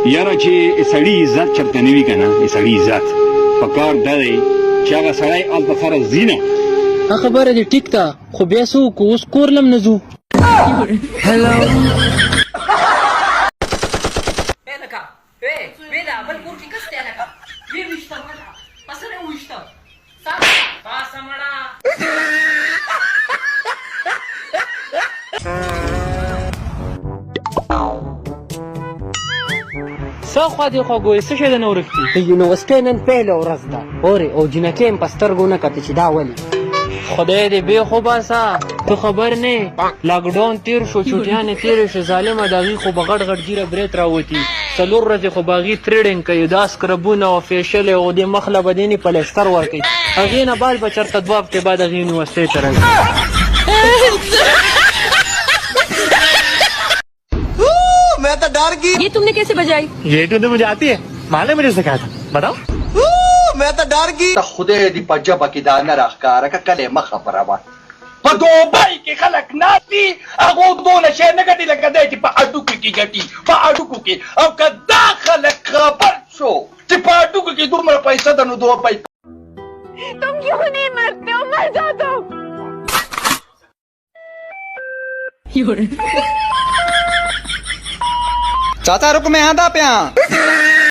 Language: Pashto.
یاره چې سړی عزت چرته نه وي که نه سړی عزت په کار دا دی چې هغه سړی هلته سره ځي نه خبره دې ټیک ده خو بیا څه وکړو اوس کور لم نه ځو څه خوا دې خوا ګوې څه شی د نه ورک دي د یونیورسټۍ نن پیله ورځ ده اورې او جینکۍ یم په سترګو نه کتې چې دا ولې خدای دې بې خو باسه ته خبر نه لاکډاون تیر شو چوټیانې تېرې شو ظالمه د هغې خو به غټ غټ ږیره برېت راوتي 4 ورځې خو به هغې تریډینګ کوي دا سکربونه او فیشل او دې مخله به دې نه پلستر ورکوي هغې نه بعد به چېرته 2 هفتې بعد هغې یونیورسټۍ ته راځي मैं तो डर गई। ये तुमने कैसे बजाई? ये ट्यून तो मुझे आती है माँ ने मुझे सिखाया था बताओ मैं तो डर गई। خدای دې په جبه کې دا نه راښکاره که کله یې مه خبره وه په دوبۍ کې خلک ناست دي هغو دونه شی نه ګټي لکه دی چې په هډوکو کې ګټي په هډوکو کې او که دا خلک خبر شو چې په هډوکو کې دومره پیسه ده نو دوبۍ तुम क्यों नहीं मरते हो? मर जाओ तुम। चाचा रुक मैं आंदा पिया